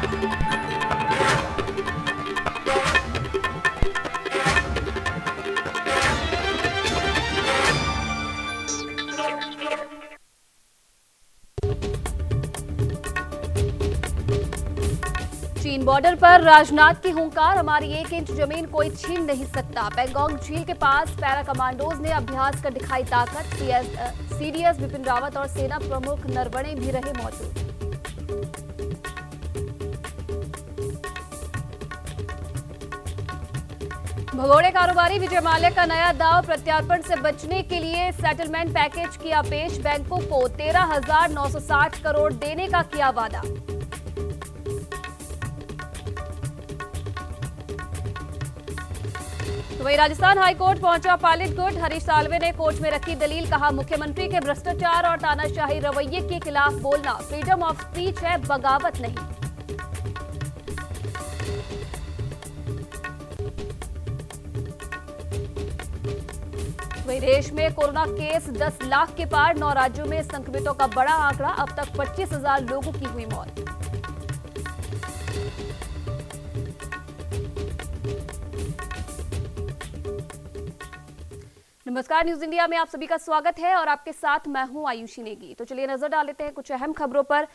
चीन बॉर्डर पर राजनाथ की हुंकार, हमारी 1 इंच जमीन कोई छीन नहीं सकता। पैंगोंग झील के पास पैरा कमांडोज ने अभ्यास कर दिखाई ताकत। सीडीएस बिपिन रावत और सेना प्रमुख नरवणे भी रहे मौजूद। भगोड़े कारोबारी विजय माल्या का नया दाव, प्रत्यार्पण से बचने के लिए सेटलमेंट पैकेज किया पेश। बैंकों को 13,960 करोड़ देने का किया वादा। तो वहीं राजस्थान हाईकोर्ट पहुंचा पायलट गुट। हरीश साल्वे ने कोर्ट में रखी दलील, कहा मुख्यमंत्री के भ्रष्टाचार और तानाशाही रवैये के खिलाफ बोलना फ्रीडम ऑफ स्पीच है, बगावत नहीं। वहीं देश में कोरोना केस 10 लाख के पार, 9 राज्यों में संक्रमितों का बड़ा आंकड़ा। अब तक 25,000 लोगों की हुई मौत। नमस्कार, न्यूज इंडिया में आप सभी का स्वागत है और आपके साथ मैं हूं आयुषी नेगी। तो चलिए नजर डाल लेते हैं कुछ अहम खबरों पर।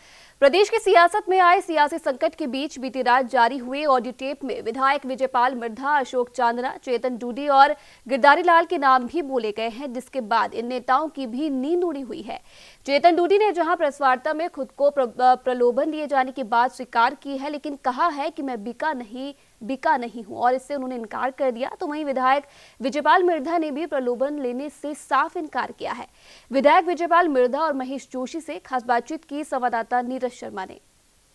प्रदेश की सियासत में आए सियासी संकट के बीच बीती रात जारी हुए ऑडियो टेप में विधायक विजयपाल मिर्धा, अशोक चांदना, चेतन डूडी और गिरधारी लाल के नाम भी बोले गए हैं, जिसके बाद इन नेताओं की भी नींद उड़ी हुई है। चेतन डूडी ने जहां प्रेस वार्ता में खुद को प्रलोभन दिए जाने की बात स्वीकार की है, लेकिन कहा है कि मैं बिका नहीं हूं और इससे उन्होंने इनकार कर दिया। तो वहीं विधायक विजयपाल मिर्धा ने भी प्रलोभन लेने से साफ इनकार किया है। विधायक विजयपाल मिर्धा और महेश जोशी से खास बातचीत की संवाददाता नीरज शर्मा ने।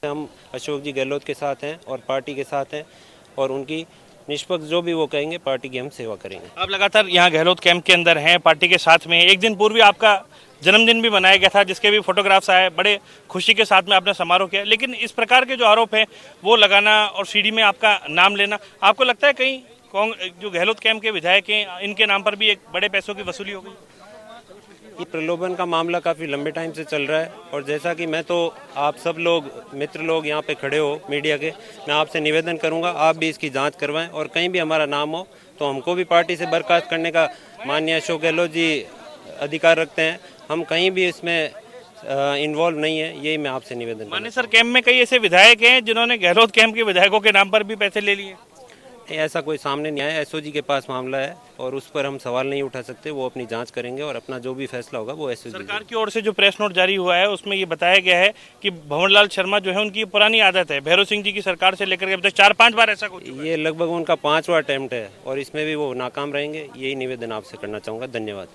हम अशोक जी गहलोत के साथ हैं और पार्टी के साथ हैं और उनकी निष्पक्ष जो भी वो कहेंगे पार्टी की हम सेवा करेंगे। आप लगातार यहाँ गहलोत कैंप के अंदर हैं, पार्टी के साथ में। एक दिन पूर्व आपका जन्मदिन भी मनाया गया था, जिसके भी फोटोग्राफ्स आए, बड़े खुशी के साथ में आपने समारोह किया। लेकिन इस प्रकार के जो आरोप हैं वो लगाना और सीडी में आपका नाम लेना, आपको लगता है कहीं जो गहलोत कैंप के विधायक हैं इनके नाम पर भी एक बड़े पैसों की वसूली हो गई? ये प्रलोभन का मामला काफ़ी लंबे टाइम से चल रहा है और जैसा कि मैं तो आप सब लोग मित्र लोग यहाँ पे खड़े हो मीडिया के, मैं आपसे निवेदन करूँगा आप भी इसकी जाँच करवाएं और कहीं भी हमारा नाम हो तो हमको भी पार्टी से बर्खास्त करने का माननीय अशोक गहलोत जी अधिकार रखते हैं। हम कहीं भी इसमें इन्वॉल्व नहीं है, यही मैं आपसे निवेदन। माने सर, कैंप में कई ऐसे विधायक हैं जिन्होंने गहलोत कैंप के विधायकों के नाम पर भी पैसे ले लिए? ऐसा कोई सामने नहीं आया। एसओजी के पास मामला है और उस पर हम सवाल नहीं उठा सकते। वो अपनी जांच करेंगे और अपना जो भी फैसला होगा वो एसओजी। सरकार की ओर से जो प्रेस नोट जारी हुआ है उसमें ये बताया गया है कि भंवरलाल शर्मा जो है उनकी पुरानी आदत है, भैरव सिंह जी की सरकार से लेकर अब तक 4-5 बार ऐसा कुछ। ये लगभग उनका 5वां अटेम्प्ट है और इसमें भी वो नाकाम रहेंगे। यही निवेदन आपसे करना चाहूँगा। धन्यवाद।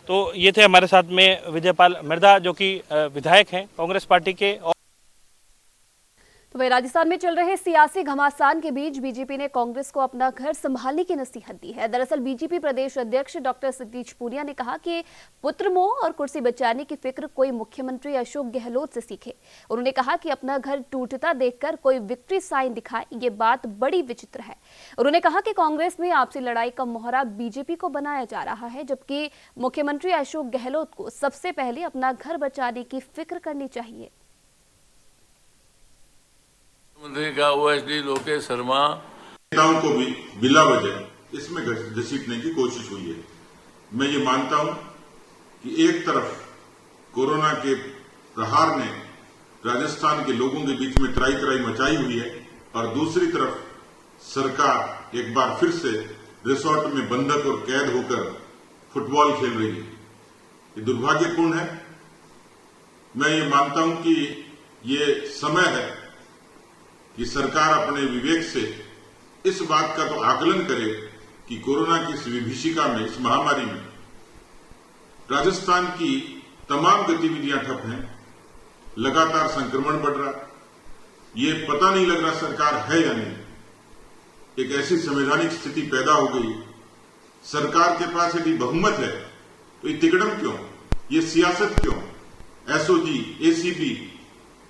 तो ये थे हमारे साथ में विजयपाल मिर्धा जो कि विधायक हैं कांग्रेस पार्टी के। तो वही राजस्थान में चल रहे सियासी घमासान के बीच बीजेपी ने कांग्रेस को अपना घर संभालने की नसीहत दी है। दरअसल बीजेपी प्रदेश अध्यक्ष डॉक्टर सतीश पूनिया ने कहा कि पुत्र मोह और कुर्सी बचाने की फिक्र कोई मुख्यमंत्री अशोक गहलोत से सीखे। उन्होंने कहा कि अपना घर टूटता देखकर कोई विक्ट्री साइन दिखाए, ये बात बड़ी विचित्र है। उन्होंने कहा कि कांग्रेस में आपसी लड़ाई का मोहरा बीजेपी को बनाया जा रहा है, जबकि मुख्यमंत्री अशोक गहलोत को सबसे पहले अपना घर बचाने की फिक्र करनी चाहिए। मंत्री का ओएसडी लोकेश शर्मा नेताओं को भी बिला वजह इसमें घसीटने की कोशिश हुई है। मैं ये मानता हूं कि एक तरफ कोरोना के प्रहार ने राजस्थान के लोगों के बीच में त्राही त्राही मचाई हुई है और दूसरी तरफ सरकार एक बार फिर से रिसोर्ट में बंधक और कैद होकर फुटबॉल खेल रही है। ये दुर्भाग्यपूर्ण है। मैं ये मानता हूं कि ये समय है कि सरकार अपने विवेक से इस बात का तो आकलन करे कि कोरोना की इस विभीषिका में, इस महामारी में राजस्थान की तमाम गतिविधियां ठप हैं। लगातार संक्रमण बढ़ रहा, ये पता नहीं लग रहा सरकार है या नहीं। एक ऐसी संवैधानिक स्थिति पैदा हो गई, सरकार के पास यदि बहुमत है तो ये तिकड़म क्यों, ये सियासत क्यों? एसओजी, एसीबी,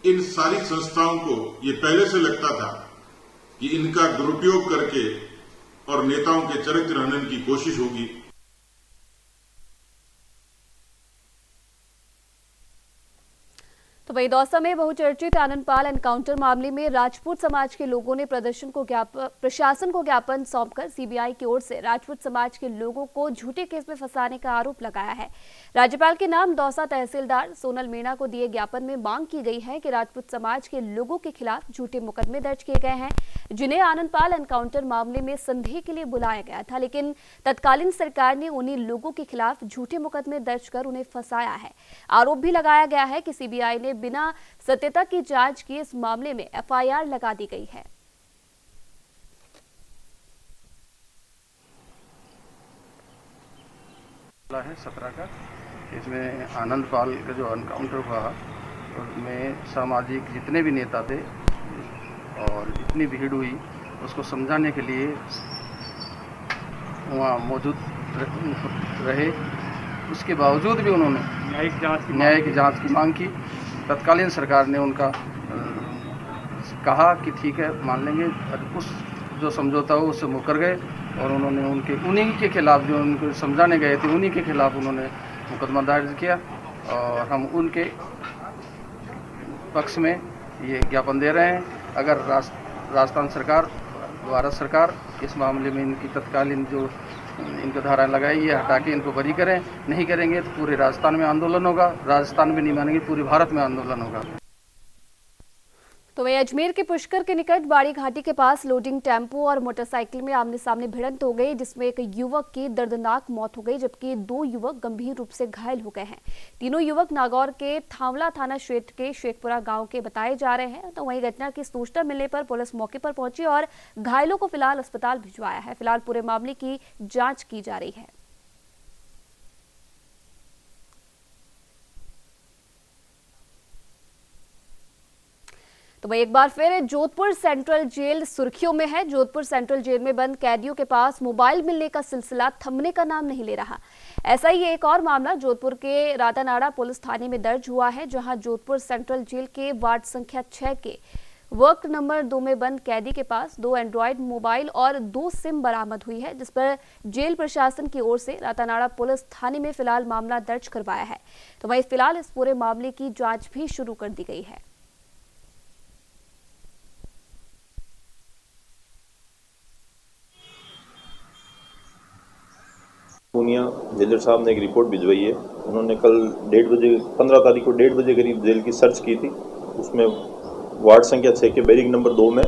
इन सारी संस्थाओं को ये पहले से लगता था कि इनका दुरुपयोग करके और नेताओं के चरित्र हनन की कोशिश होगी। तो वही दौसा में बहुचर्चित आनंदपाल एनकाउंटर मामले में राजपूत समाज के लोगों ने प्रशासन को ज्ञापन सौंपकर सीबीआई की ओर से राजपूत समाज के लोगों को झूठे केस में फंसाने का आरोप लगाया है। राज्यपाल के नाम दौसा तहसीलदार सोनल मीणा को दिए ज्ञापन में मांग की गई है कि राजपूत समाज के लोगों के खिलाफ झूठे मुकदमे दर्ज किए गए हैं, जिन्हें आनंदपाल एनकाउंटर मामले में संदेह के लिए बुलाया गया था, लेकिन तत्कालीन सरकार ने उन्हीं लोगों के खिलाफ झूठे मुकदमे दर्ज कर उन्हें फंसाया है। आरोप भी लगाया गया है कि सीबीआई ने बिना सत्यता की जांच की इस मामले में एफआईआर लगा दी गई है। है 17 का, इसमें आनंदपाल का जो एनकाउंटर हुआ उसमें सामाजिक जितने भी नेता थे और इतनी भीड़ हुई उसको समझाने के लिए वहाँ मौजूद रहे। उसके बावजूद भी उन्होंने न्यायिक जांच की मांग की। तत्कालीन सरकार ने उनका कहा कि ठीक है मान लेंगे, उस जो समझौता हो उससे मुकर गए और उन्होंने उन्हीं के खिलाफ जो उनको समझाने गए थे उन्हीं के खिलाफ उन्होंने मुकदमा दर्ज किया और हम उनके पक्ष में ये ज्ञापन दे रहे हैं। अगर राजस्थान सरकार, भारत सरकार इस मामले में इनकी तत्कालीन जो इनको धारा लगाई ये हटा के इनको बरी करें, नहीं करेंगे तो पूरे राजस्थान में आंदोलन होगा। राजस्थान में नहीं मानेंगे, पूरे भारत में आंदोलन होगा। तो वही अजमेर के पुष्कर के निकट बाड़ी घाटी के पास लोडिंग टेम्पो और मोटरसाइकिल में आमने सामने भिड़ंत हो गई, जिसमें एक युवक की दर्दनाक मौत हो गई जबकि 2 युवक गंभीर रूप से घायल हो गए हैं। तीनों युवक नागौर के थावला थाना क्षेत्र के शेखपुरा गांव के बताए जा रहे हैं। तो वहीं घटना की सूचना मिलने पर पुलिस मौके पर पहुंची और घायलों को फिलहाल अस्पताल भिजवाया है। फिलहाल पूरे मामले की जाँच की जा रही है। तो वही एक बार फिर जोधपुर सेंट्रल जेल सुर्खियों में है। जोधपुर सेंट्रल जेल में बंद कैदियों के पास मोबाइल मिलने का सिलसिला थमने का नाम नहीं ले रहा। ऐसा ही एक और मामला जोधपुर के रातानाड़ा पुलिस थाने में दर्ज हुआ है, जहां जोधपुर सेंट्रल जेल के वार्ड संख्या 6 के वर्क नंबर 2 में बंद कैदी के पास 2 एंड्रॉयड मोबाइल और 2 सिम बरामद हुई है, जिस पर जेल प्रशासन की ओर से रातानाड़ा पुलिस थाने में फिलहाल मामला दर्ज करवाया है। तो वहीं फिलहाल इस पूरे मामले की जाँच भी शुरू कर दी गई है। पूनिया जेलर साहब ने एक रिपोर्ट भिजवाई है। उन्होंने कल 15 तारीख को 1:30 बजे करीब जेल की सर्च की थी। उसमें वार्ड संख्या 6 के बैरिक नंबर 2 में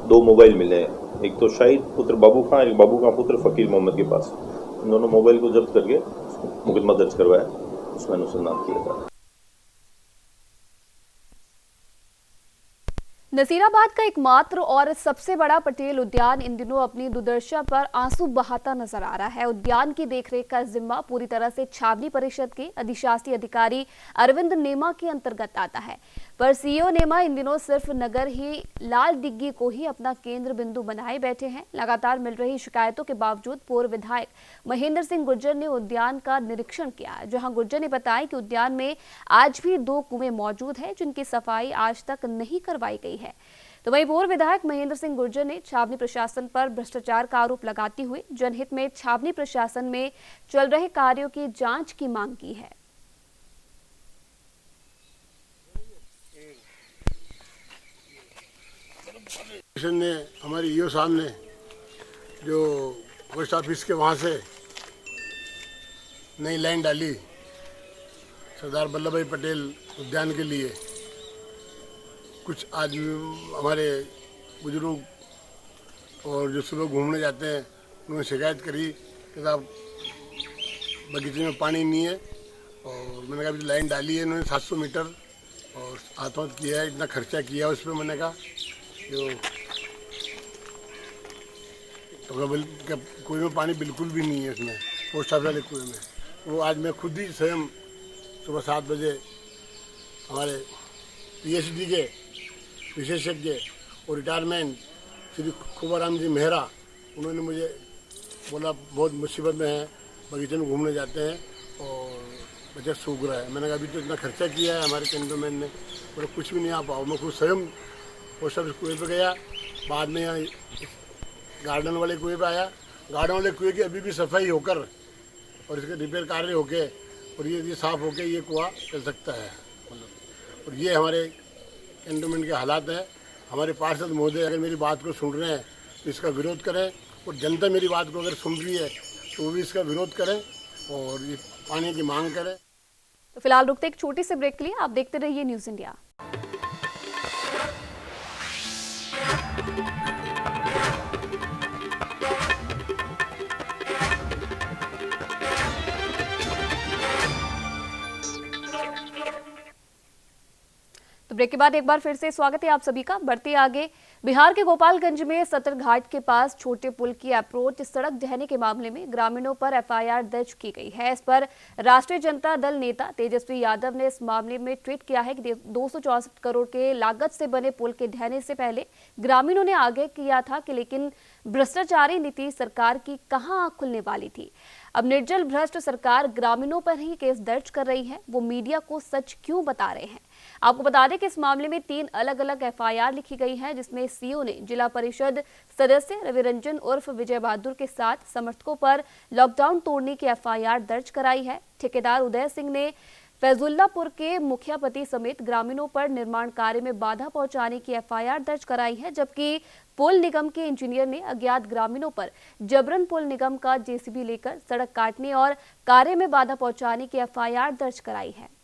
2 मोबाइल मिले हैं। एक तो शाहिद पुत्र बाबू खां, एक बाबू खां पुत्र फकीर मोहम्मद के पास। इन दोनों मोबाइल को जब्त करके मुकदमा दर्ज करवाया, उसमें अनुसंधान किया जा रहा है। नसीराबाद का एकमात्र और सबसे बड़ा पटेल उद्यान इन दिनों अपनी दुर्दशा पर आंसू बहाता नजर आ रहा है। उद्यान की देखरेख का जिम्मा पूरी तरह से छावनी परिषद के अधिशासी अधिकारी अरविंद नेमा के अंतर्गत आता है, पर सीईओ नेमा इन दिनों सिर्फ नगर ही लाल दिग्गी को ही अपना केंद्र बिंदु बनाए बैठे हैं। लगातार मिल रही शिकायतों के बावजूद पूर्व विधायक महेंद्र सिंह गुर्जर ने उद्यान का निरीक्षण किया, जहां गुर्जर ने बताया कि उद्यान में आज भी 2 कुएं मौजूद हैं, जिनकी सफाई आज तक नहीं करवाई गई है। तो वहीं पूर्व विधायक महेंद्र सिंह गुर्जर ने छावनी प्रशासन पर भ्रष्टाचार का आरोप लगाते हुए जनहित में छावनी प्रशासन में चल रहे कार्यों की जांच की मांग की है। ने हमारे ईओ साहब ने जो पोस्ट ऑफिस के वहां से नई लाइन डाली सरदार वल्लभ भाई पटेल उद्यान के लिए, कुछ आज हमारे बुजुर्ग और जो सुबह घूमने जाते हैं उन्होंने शिकायत करी कि साहब बगीचे में पानी नहीं है। और मैंने कहा अभी लाइन डाली है इन्होंने 700 मीटर और हाथों हाथ किया है, इतना खर्चा किया उस पर। मैंने कहा जो तो कुएं में पानी बिल्कुल भी नहीं है इसमें, पोस्ट ऑफिस वाले कुएं में। वो आज मैं खुद ही स्वयं सुबह 7 बजे हमारे पीएचडी के विशेषज्ञ और रिटायरमेंट श्री खुबाराम जी मेहरा, उन्होंने मुझे बोला बहुत मुसीबत में है, बगीचे में घूमने जाते हैं और बच्चा सूख रहा है। मैंने कहा अभी तो इतना खर्चा किया है हमारे कैंटोनमेंट ने, बोला कुछ भी नहीं आ पाओ। मैं खुद स्वयं पोस्ट ऑफिस कुएं पर गया, बाद में यहाँ गार्डन वाले कुएं पर आया। गार्डन वाले कुएं की अभी भी सफाई होकर और इसके रिपेयर कार्य होके और ये साफ होके ये कुआं चल सकता है। और ये हमारे कैंटोनमेंट के हालात हैं। हमारे पार्षद महोदय अगर मेरी बात को सुन रहे हैं तो इसका विरोध करें, और जनता मेरी बात को अगर सुन रही है तो वो भी इसका विरोध करें और ये पानी की मांग करें। तो फिलहाल रुकते एक छोटी सी ब्रेक के लिए, आप देखते रहिए न्यूज़ इंडिया। तो ब्रेक के बाद एक बार फिर से स्वागत है आप सभी का। बढ़ते आगे, बिहार के गोपालगंज में सतर घाट के पास छोटे पुल की अप्रोच सड़क ढहने के मामले में ग्रामीणों पर एफआईआर दर्ज की गई है। इस पर राष्ट्रीय जनता दल नेता तेजस्वी यादव ने इस मामले में ट्वीट किया है कि 264 करोड़ के लागत से बने पुल के ढहने से पहले ग्रामीणों ने आगे किया था कि लेकिन भ्रष्टाचारी नीति सरकार की कहां आंख खुलने वाली थी। अब निर्जल भ्रष्ट सरकार ग्रामीणों पर ही केस दर्ज कर रही है, वो मीडिया को सच क्यों बता रहे हैं। आपको बता दें कि इस मामले में 3 अलग अलग एफआईआर लिखी गई है, जिसमें सीओ ने जिला परिषद सदस्य रवि रंजन उर्फ विजय बहादुर के साथ समर्थकों पर लॉकडाउन तोड़ने की एफआईआर दर्ज कराई है। ठेकेदार उदय सिंह ने फैजुल्लापुर के मुखिया पति समेत ग्रामीणों पर निर्माण कार्य में बाधा पहुंचाने की एफआईआर दर्ज कराई है, जबकि पुल निगम के इंजीनियर ने अज्ञात ग्रामीणों पर जबरन पुल निगम का जेसीबी लेकर सड़क काटने और कार्य में बाधा पहुंचाने की एफआईआर दर्ज कराई है।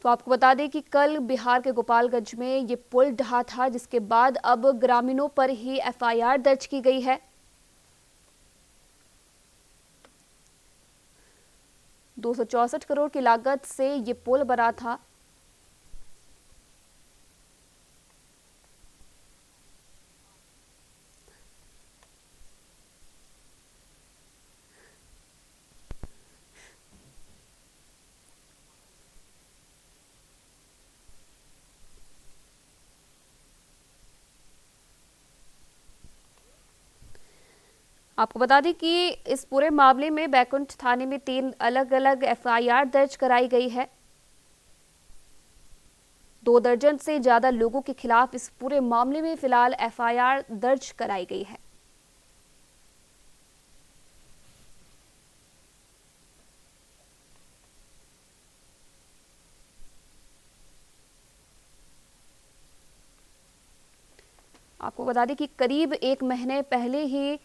तो आपको बता दें कि कल बिहार के गोपालगंज में ये पुल ढहा था, जिसके बाद अब ग्रामीणों पर ही एफआईआर दर्ज की गई है। 264 करोड़ की लागत से ये पुल बना था। आपको बता दें कि इस पूरे मामले में बैकुंठ थाने में 3 अलग अलग एफआईआर दर्ज कराई गई है। 2 दर्जन से ज्यादा लोगों के खिलाफ इस पूरे मामले में फिलहाल एफआईआर दर्ज कराई गई है। आपको बता दें कि करीब 1 महीने पहले ही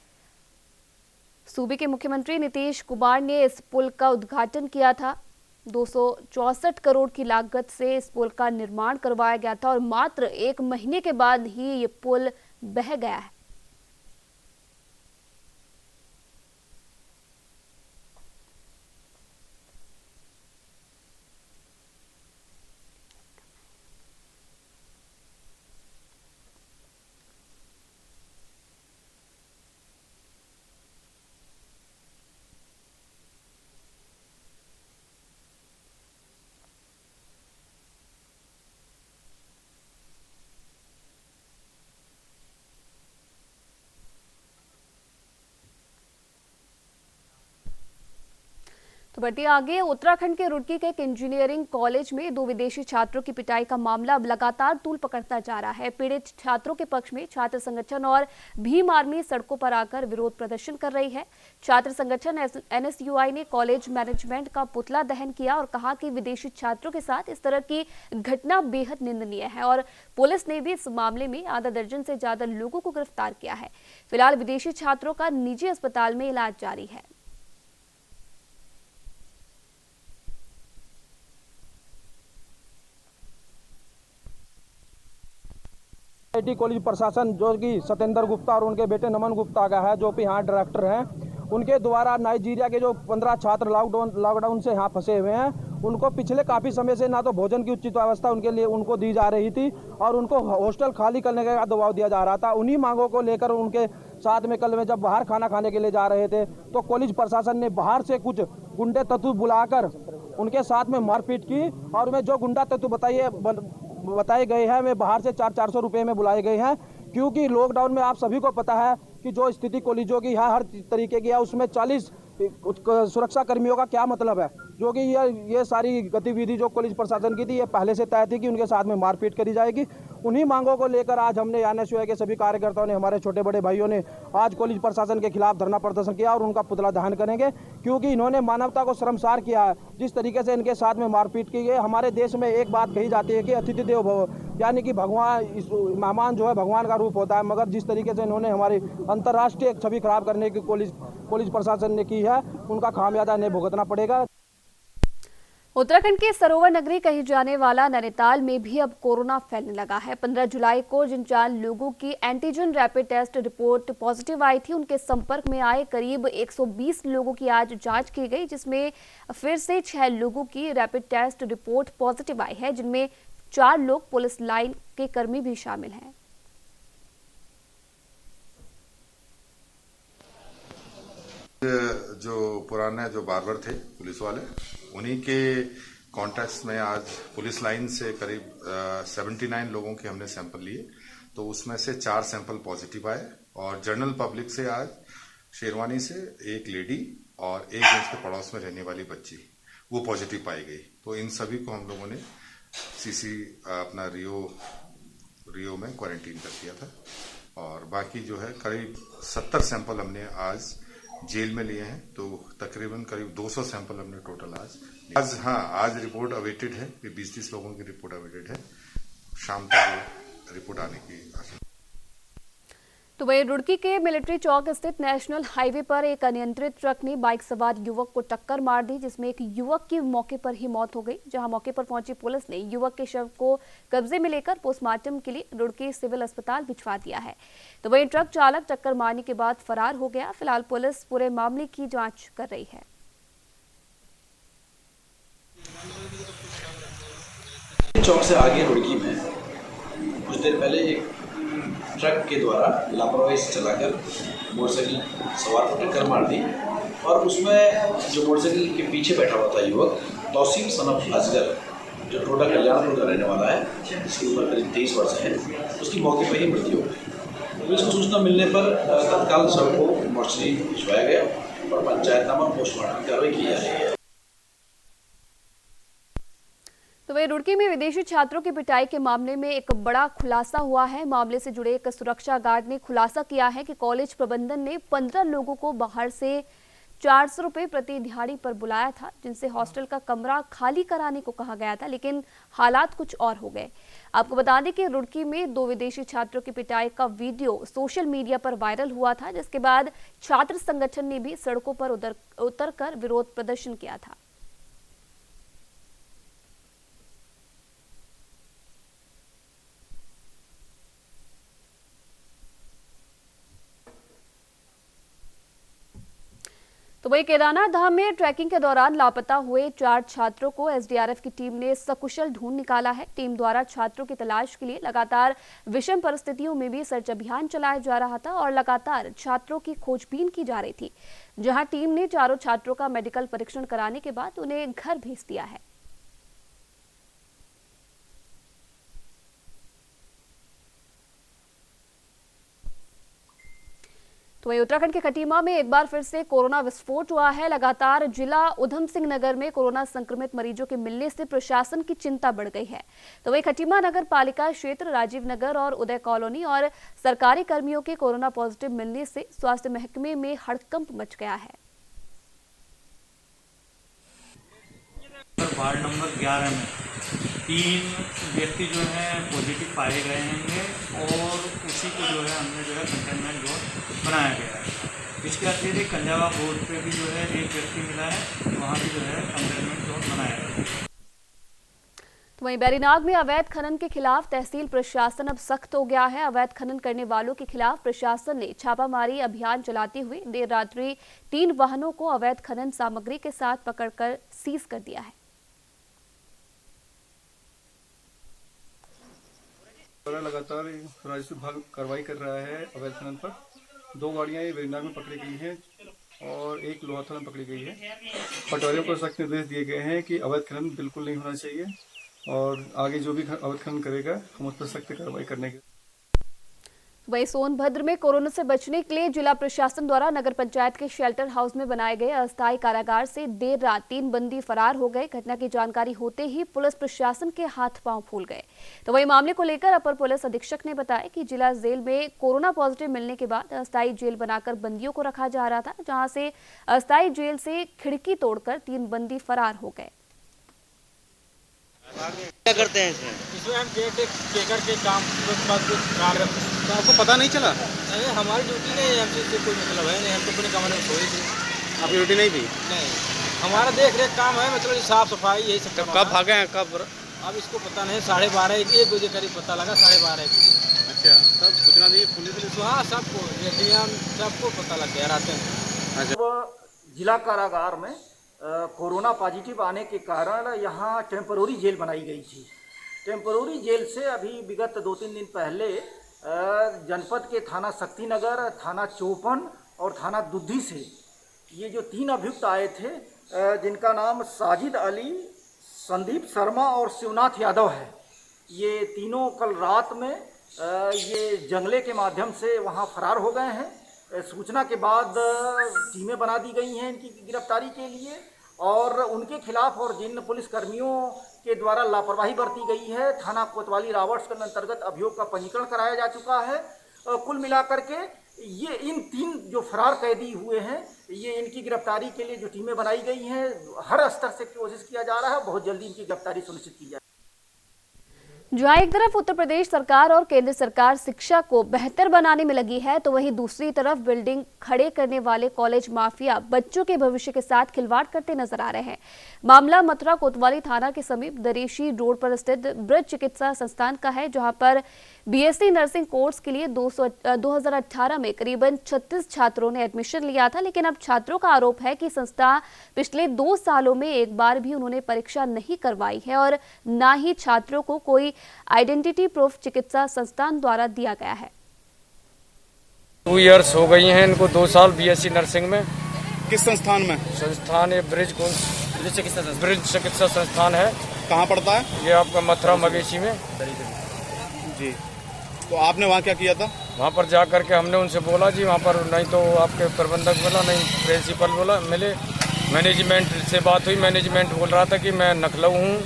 सूबे के मुख्यमंत्री नीतीश कुमार ने इस पुल का उद्घाटन किया था। 264 करोड़ की लागत से इस पुल का निर्माण करवाया गया था और मात्र 1 महीने के बाद ही ये पुल बह गया है। तो बढ़ते आगे, उत्तराखंड के रुड़की के एक इंजीनियरिंग कॉलेज में 2 विदेशी छात्रों की पिटाई का मामला अब लगातार तूल पकड़ता जा रहा है। पीड़ित छात्रों के पक्ष में छात्र संगठन और भीम आर्मी सड़कों पर आकर विरोध प्रदर्शन कर रही है। छात्र संगठन एनएसयूआई ने कॉलेज मैनेजमेंट का पुतला दहन किया और कहा कि विदेशी छात्रों के साथ इस तरह की घटना बेहद निंदनीय है और पुलिस ने भी इस मामले में आधा दर्जन से ज्यादा लोगों को गिरफ्तार किया है। फिलहाल विदेशी छात्रों का निजी अस्पताल में इलाज जारी है। आईआईटी कॉलेज प्रशासन जो कि सत्येंद्र गुप्ता और उनके बेटे नमन गुप्ता का है, जो कि यहाँ डायरेक्टर हैं, उनके द्वारा नाइजीरिया के जो 15 छात्र लॉकडाउन से यहाँ फंसे हुए हैं, उनको पिछले काफ़ी समय से ना तो भोजन की उचित व्यवस्था उनके लिए उनको दी जा रही थी और उनको हॉस्टल खाली करने का दबाव दिया जा रहा था। उन्हीं मांगों को लेकर उनके साथ में कल में जब बाहर खाना खाने के लिए जा रहे थे तो कॉलेज प्रशासन ने बाहर से कुछ गुंडे तत्व बुलाकर उनके साथ में मारपीट की और उन्हें जो गुंडा तत्व बताए गए हैं वे बाहर से 400 रुपये में बुलाए गए हैं, क्योंकि लॉकडाउन में आप सभी को पता है कि जो स्थिति कॉलेजों की है हर तरीके की है, उसमें 40 सुरक्षा कर्मियों का क्या मतलब है, जो कि ये सारी गतिविधि जो कॉलेज प्रशासन की थी ये पहले से तय थी कि उनके साथ में मारपीट करी जाएगी। उन्हीं मांगों को लेकर आज हमने NSUI के सभी कार्यकर्ताओं ने, हमारे छोटे बड़े भाइयों ने आज कॉलेज प्रशासन के खिलाफ धरना प्रदर्शन किया और उनका पुतला दहन करेंगे, क्योंकि इन्होंने मानवता को शर्मसार किया है। जिस तरीके से इनके साथ में मारपीट की गई। हमारे देश में एक बात कही जाती है कि अतिथि देवो भव, यानी कि भगवान, मेहमान जो है भगवान का रूप होता है, मगर जिस तरीके से इन्होंने हमारी अंतर्राष्ट्रीय छवि खराब करने की कॉलेज प्रशासन ने की है, उनका खामियाजा इन्हें भुगतना पड़ेगा। उत्तराखंड के सरोवर नगरी कही जाने वाला नैनीताल में भी अब कोरोना फैलने लगा है। 15 जुलाई को जिन 4 लोगों की antigen rapid test report positive आई थी, उनके संपर्क में आए करीब 120 लोगों की आज जांच की गई, जिसमें फिर से 6 लोगों की रैपिड टेस्ट रिपोर्ट पॉजिटिव आई है, जिनमें 4 लोग पुलिस लाइन के कर्मी भी शामिल हैं। जो पुराने जो बार्बर थे पुलिस वाले, उन्हीं के कॉन्टैक्ट्स में आज पुलिस लाइन से करीब 79 लोगों के हमने सैंपल लिए, तो उसमें से 4 सैंपल पॉजिटिव आए। और जनरल पब्लिक से आज शेरवानी से एक लेडी और एक उसके पड़ोस में रहने वाली बच्ची वो पॉजिटिव पाई गई। तो इन सभी को हम लोगों ने अपना रियो में क्वारंटीन कर दिया था। और बाकी जो है करीब 70 सैंपल हमने आज जेल में लिए हैं, तो तकरीबन करीब 200 सैंपल हमने टोटल आज रिपोर्ट अवेटेड है कि 20-30 लोगों की रिपोर्ट अवेटेड है। शाम तक रिपोर्ट आने की आशा। तो वहीं रुड़की के मिलिट्री चौक स्थित नेशनल हाईवे पर एक अनियंत्रित ट्रक ने बाइक सवार युवक को टक्कर मार दी, जिसमें एक युवक की मौके पर ही मौत हो गई। जहां मौके पर पहुंची पुलिस ने युवक के शव को कब्जे में लेकर पोस्टमार्टम के लिए रुड़की सिविल अस्पताल भिजवा दिया है। तो वहीं ट्रक चालक टक्कर मारने के बाद फरार हो गया। फिलहाल पुलिस पूरे मामले की जांच कर रही है। चौक से आगे रुड़की में कुछ देर पहले एक ट्रक के द्वारा लापरवाही से चलाकर मोटरसाइकिल सवार को टक्कर मार दी, और उसमें जो मोटरसाइकिल के पीछे बैठा हुआ था युवक तौसीम सन ऑफ असगर, जो टोटा कल्याणपुर का रहने वाला है, जिसकी उम्र करीब 23 वर्ष है, उसकी मौके पर ही मृत्यु हो गई। पुलिस को सूचना मिलने पर तत्काल शव को मोर्चरी भिजवाया गया और पंचायतनामा पोस्टमार्टम की कार्रवाई की जा रही है। तो वहीं रुड़की में विदेशी छात्रों की पिटाई के मामले में एक बड़ा खुलासा हुआ है। मामले से जुड़े एक सुरक्षा गार्ड ने खुलासा किया है कि कॉलेज प्रबंधन ने 15 लोगों को बाहर से 400 रुपये प्रति दिहाड़ी पर बुलाया था, जिनसे हॉस्टल का कमरा खाली कराने को कहा गया था, लेकिन हालात कुछ और हो गए। आपको बता दें कि रुड़की में 2 विदेशी छात्रों की पिटाई का वीडियो सोशल मीडिया पर वायरल हुआ था, जिसके बाद छात्र संगठन ने भी सड़कों पर उतरकर विरोध प्रदर्शन किया था। तो वही केदारनाथ धाम में ट्रैकिंग के दौरान लापता हुए 4 छात्रों को एसडीआरएफ की टीम ने सकुशल ढूंढ निकाला है। टीम द्वारा छात्रों की तलाश के लिए लगातार विषम परिस्थितियों में भी सर्च अभियान चलाया जा रहा था और लगातार छात्रों की खोजबीन की जा रही थी, जहां टीम ने चारों छात्रों का मेडिकल परीक्षण कराने के बाद उन्हें घर भेज दिया है। तो वहीं उत्तराखंड के खटीमा में एक बार फिर से कोरोना विस्फोट हुआ है। लगातार जिला उधम सिंह नगर में कोरोना संक्रमित मरीजों के मिलने से प्रशासन की चिंता बढ़ गई है। तो वहीं खटीमा नगर पालिका क्षेत्र, राजीव नगर और उदय कॉलोनी और सरकारी कर्मियों के कोरोना पॉजिटिव मिलने से स्वास्थ्य महकमे में हड़कंप मच गया है। वार्ड नंबर 11 में 3 व्यक्ति जो है पॉजिटिव पाए गए हैं और उसी को जो है हमने जो है कंटेनमेंट जोन बनाया गया है। इसके अतिरिक्त कंजावा बोर्ड पे भी जो है एक व्यक्ति मिला है, वहाँ भी जो है कंटेनमेंट जोन बनाया गया है। तो वहीं बैरीनाग में अवैध खनन के खिलाफ तहसील प्रशासन अब सख्त हो गया है। अवैध खनन करने वालों के खिलाफ प्रशासन ने छापामारी अभियान चलाते हुए देर रात्रि 3 वाहनों को अवैध खनन सामग्री के साथ पकड़कर सीज कर दिया है। लगातार राजस्व विभाग कार्रवाई कर रहा है अवैध खनन पर। 2 गाड़ियां बैरीनाग में पकड़ी गई हैं और 1 लोहाथल में पकड़ी गई है। पटवारियों को सख्त निर्देश दिए गए हैं कि अवैध खनन बिल्कुल नहीं होना चाहिए और आगे जो भी अवैध खनन करेगा हम उस पर सख्त कार्रवाई करने के। वहीं सोनभद्र में कोरोना से बचने के लिए जिला प्रशासन द्वारा नगर पंचायत के शेल्टर हाउस में बनाए गए अस्थायी कारागार से देर रात 3 बंदी फरार हो गए। घटना की जानकारी होते ही पुलिस प्रशासन के हाथ पांव फूल गए। तो वहीं मामले को लेकर अपर पुलिस अधीक्षक ने बताया कि जिला जेल में कोरोना पॉजिटिव मिलने के बाद अस्थायी जेल बनाकर बंदियों को रखा जा रहा था, जहां से अस्थायी जेल से खिड़की तोड़कर 3 बंदी फरार हो गए। क्या करते हैं इसमें हम टेकर के काम तो आपको पता नहीं चला? नहीं, हमारी ड्यूटी नहीं, हमसे कोई मतलब है नहीं, हम तो अपने कमरे में सोए थे। आपकी ड्यूटी नहीं थी? नहीं, हमारा देख रेख काम है, मतलब साफ सफाई यही सब। कब भागे हैं? कब? अब इसको पता नहीं, 12:30 1 बजे करीब पता लगा, 12:30 बजे। अच्छा, तब सूचना दी पुलिस? हाँ, सबको सबको पता लग गया रात में। अच्छा, जिला कारागार में कोरोना पॉजिटिव आने के कारण यहाँ टेम्पररी जेल बनाई गई थी। टेम्पररी जेल से अभी विगत 2-3 दिन पहले जनपद के थाना शक्तिनगर, थाना चौपन और थाना दुद्धि से ये जो 3 अभियुक्त आए थे, जिनका नाम साजिद अली, संदीप शर्मा और शिवनाथ यादव है, ये तीनों कल रात में ये जंगले के माध्यम से वहाँ फरार हो गए हैं। सूचना के बाद टीमें बना दी गई हैं इनकी गिरफ्तारी के लिए, और उनके खिलाफ और जिन पुलिस कर्मियों के द्वारा लापरवाही बरती गई है, थाना कोतवाली रावर्स के अंतर्गत अभियोग का पंजीकरण कराया जा चुका है। कुल मिलाकर के ये इन 3 जो फरार कैदी हुए हैं, ये इनकी गिरफ्तारी के लिए जो टीमें बनाई गई हैं, हर स्तर से कोशिश किया जा रहा है, बहुत जल्दी इनकी गिरफ्तारी सुनिश्चित की जाए। जहां एक तरफ उत्तर प्रदेश सरकार और केंद्र सरकार शिक्षा को बेहतर बनाने में लगी है, तो वहीं दूसरी तरफ बिल्डिंग खड़े करने वाले कॉलेज माफिया बच्चों के भविष्य के साथ खिलवाड़ करते नजर आ रहे हैं। मामला मथुरा कोतवाली थाना के समीप दरेशी रोड पर स्थित ब्रज चिकित्सा संस्थान का है, जहां पर बीएससी नर्सिंग कोर्स के लिए 2018 में करीबन 36 छात्रों ने एडमिशन लिया था। लेकिन अब छात्रों का आरोप है कि संस्था पिछले 2 सालों में एक बार भी उन्होंने परीक्षा नहीं करवाई है और न ही छात्रों को कोई आइडेंटिटी प्रूफ चिकित्सा संस्थान द्वारा दिया गया है। 2 इयर्स हो गई हैं इनको, 2 साल बीएससी नर्सिंग में। किस संस्थान में? संस्थान ये ब्रिज चिकित्सा संस्थान है। कहाँ पड़ता है? ये आपका मथुरा मवेशी में जी। तो आपने वहाँ क्या किया था? वहाँ पर जा करके हमने उनसे बोला जी, वहाँ पर नहीं तो आपके प्रबंधक बोला, नहीं प्रिंसिपल बोला, मिले मैनेजमेंट से बात हुई। मैनेजमेंट बोल रहा था कि मैं नखलऊ हूँ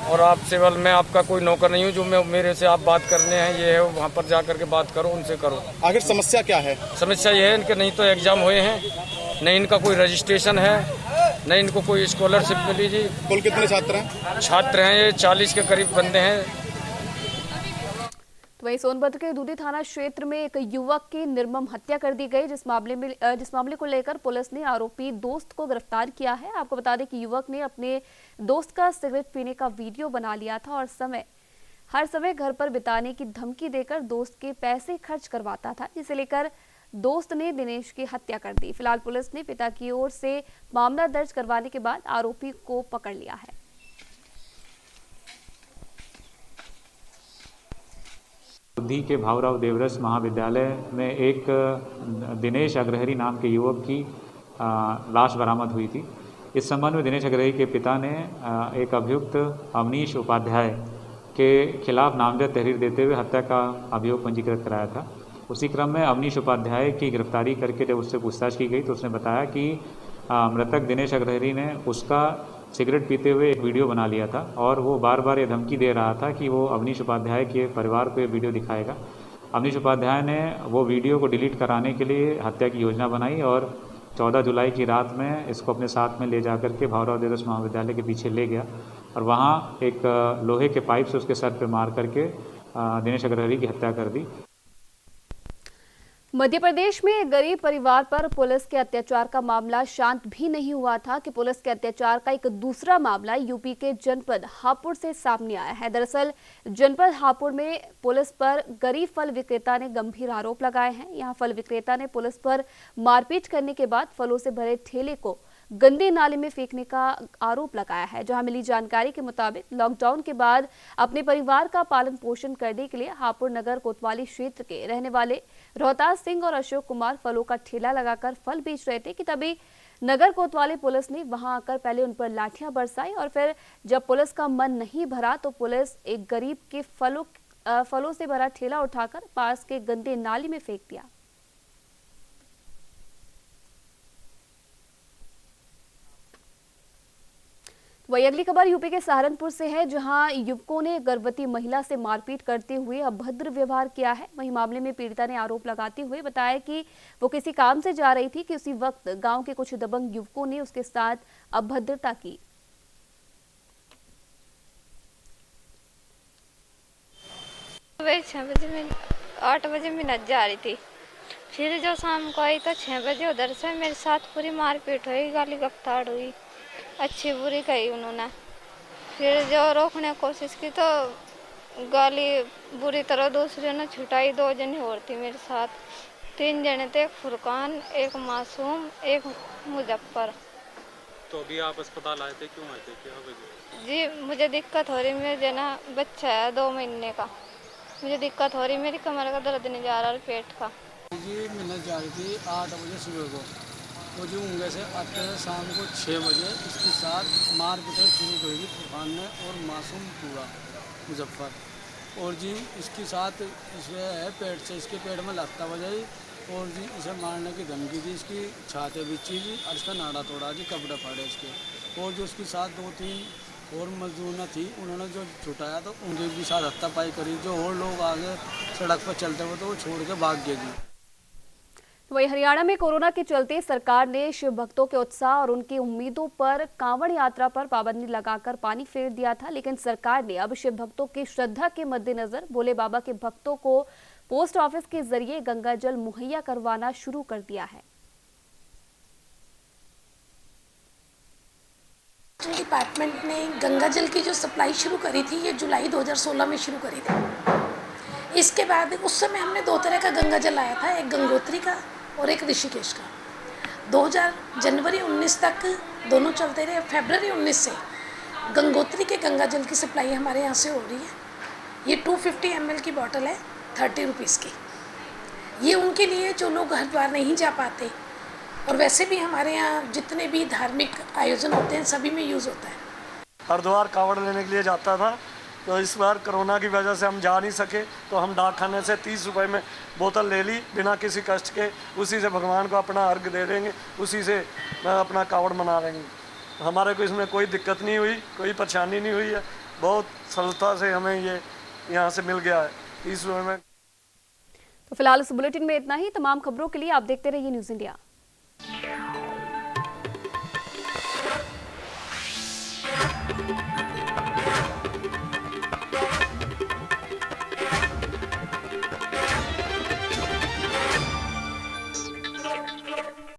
और आपसे मैं आपका कोई नौकर नहीं हूँ, जो मेरे से आप बात करने हैं ये है, वहाँ पर जा करके बात करो, उनसे करो। आखिर समस्या क्या है? समस्या ये है इनके नहीं तो एग्जाम हुए हैं, नहीं इनका कोई रजिस्ट्रेशन है, नहीं इनको कोई स्कॉलरशिप मिली जी। कुल कितने छात्र हैं? छात्र हैं ये 40 के करीब बंदे हैं। तो वहीं सोनभद्र के दूधी थाना क्षेत्र में एक युवक की निर्मम हत्या कर दी गई, जिस मामले को लेकर पुलिस ने आरोपी दोस्त को गिरफ्तार किया है। आपको बता दें कि युवक ने अपने दोस्त का सिगरेट पीने का वीडियो बना लिया था और हर समय घर पर बिताने की धमकी देकर दोस्त के पैसे खर्च करवाता था, जिसे लेकर दोस्त ने दिनेश की हत्या कर दी। फिलहाल पुलिस ने पिता की ओर से मामला दर्ज करवाने के बाद आरोपी को पकड़ लिया है। बुद्धि के भावराव देवरस महाविद्यालय में एक दिनेश अग्रहरी नाम के युवक की लाश बरामद हुई थी। इस संबंध में दिनेश अग्रहरी के पिता ने एक अभियुक्त अवनीश उपाध्याय के खिलाफ नामजद तहरीर देते हुए हत्या का अभियोग पंजीकृत कराया था। उसी क्रम में अवनीश उपाध्याय की गिरफ्तारी करके जब उससे पूछताछ की गई तो उसने बताया कि मृतक दिनेश अग्रहरी ने उसका सिगरेट पीते हुए एक वीडियो बना लिया था और वो बार बार ये धमकी दे रहा था कि वो अवनीश उपाध्याय के परिवार को ये वीडियो दिखाएगा। अवनीश उपाध्याय ने वो वीडियो को डिलीट कराने के लिए हत्या की योजना बनाई और 14 जुलाई की रात में इसको अपने साथ में ले जाकर के भावराव देवरस महाविद्यालय के पीछे ले गया और वहाँ एक लोहे के पाइप से उसके सर पर मार करके दिनेश अग्रहरी की हत्या कर दी। मध्य प्रदेश में एक गरीब परिवार पर पुलिस के अत्याचार का मामला शांत भी नहीं हुआ था कि पुलिस के अत्याचार का एक दूसरा मामला यूपी के जनपद हापुड़ से सामने आया है। दरअसल जनपद हापुड़ में पुलिस पर गरीब फल विक्रेता ने गंभीर आरोप लगाए हैं। यहां फल विक्रेता ने पुलिस पर मारपीट करने के बाद फलों से भरे ठेले को गंदे नाले में फेंकने का आरोप लगाया है। जहां मिली जानकारी के मुताबिक लॉकडाउन के बाद अपने परिवार का पालन पोषण करने के लिए हापुड़ नगर कोतवाली क्षेत्र के रहने वाले रोहताज सिंह और अशोक कुमार फलों का ठेला लगाकर फल बेच रहे थे कि तभी नगर कोतवाली पुलिस ने वहां आकर पहले उन पर लाठियां बरसाई और फिर जब पुलिस का मन नहीं भरा तो पुलिस एक गरीब के फलों से भरा ठेला उठाकर पास के गंदे नाली में फेंक दिया। वही अगली खबर यूपी के सहारनपुर से है, जहां युवकों ने गर्भवती महिला से मारपीट करते हुए अभद्र व्यवहार किया है। वहीं मामले में पीड़िता ने आरोप लगाते हुए बताया कि वो किसी काम से जा रही थी कि उसी वक्त गांव के कुछ दबंग युवकों ने उसके साथ अभद्रता की। सुबह 6 बजे में 8 बजे मैं नच जा रही थी, फिर जो शाम को आई तो 6 बजे उधर से मेरे साथ पूरी मारपीट हुई, गाली गफ्ताड़ हुई, अच्छी बुरी कही उन्होंने। फिर जो रोकने की कोशिश की तो गाली बुरी तरह दूसरे ने छुटाई। 2 जने और थी मेरे साथ, 3 जने थे, एक फुरकान, एक मासूम, एक मुजफ्फर। तो अभी आप अस्पताल आए थे, क्यों आए थे, क्या वजह? जी मुझे दिक्कत हो रही, मेरे जना बच्चा है 2 महीने का, मुझे दिक्कत हो रही, मेरी कमर का दर्द नहीं जा रहा और पेट का। जी मिलने जा रही थी 8 बजे सुबह को, तो जो उंगे से आते हैं शाम को 6 बजे इसके साथ मारपीट शुरू करेगी फुरकान ने और मासूम पूरा मुजफ्फर। और जी इसके साथ इसे है पेट से, इसके पेट में लत्ता बजाई और जी इसे मारने की धमकी दी, इसकी छाते बिछी जी और इसका नाड़ा तोड़ा जी, कपड़े फाड़े इसके। और जो उसके साथ 2-3 और मजदूर थी, उन्होंने जो छुटाया तो उनके भी साथ हत्तापाई करी। जो और लोग आगे सड़क पर चलते हुए तो वो छोड़ के भाग गए जी। वहीं हरियाणा में कोरोना के चलते सरकार ने शिव भक्तों के उत्साह और उनकी उम्मीदों पर कांवड़ यात्रा पर पाबंदी लगाकर पानी फेर दिया था, लेकिन सरकार ने अब शिव भक्तों की श्रद्धा के मद्देनजर भोले बाबा के भक्तों को पोस्ट ऑफिस के जरिए गंगा जल मुहैया करवाना शुरू कर दिया है। डिपार्टमेंट ने गंगा जल की जो सप्लाई शुरू करी थी, ये जुलाई 2016 में शुरू करी थी। इसके बाद उस समय हमने 2 तरह का गंगा जल आया था, एक गंगोत्री का और एक ऋषिकेश का। जनवरी 19 तक दोनों चलते रहे। फरवरी 19 से गंगोत्री के गंगा जल की सप्लाई हमारे यहाँ से हो रही है। ये 250 ml की बॉटल है, 30 रुपीज़ की। ये उनके लिए जो लोग हरिद्वार नहीं जा पाते, और वैसे भी हमारे यहाँ जितने भी धार्मिक आयोजन होते हैं सभी में यूज़ होता है। हरिद्वार कांवड़ लेने के लिए जाता था, तो इस बार कोरोना की वजह से हम जा नहीं सके, तो हम डाक खाने से 30 रुपए में बोतल ले ली बिना किसी कष्ट के। उसी से भगवान को अपना अर्घ दे देंगे, उसी से अपना कांवड़ मना लेंगे। हमारे को इसमें कोई दिक्कत नहीं हुई, कोई परेशानी नहीं हुई है। बहुत सरलता से हमें ये यहाँ से मिल गया है 30 रुपए में। तो फिलहाल इस बुलेटिन में इतना ही। तमाम खबरों के लिए आप देखते रहिए न्यूज़ इंडिया।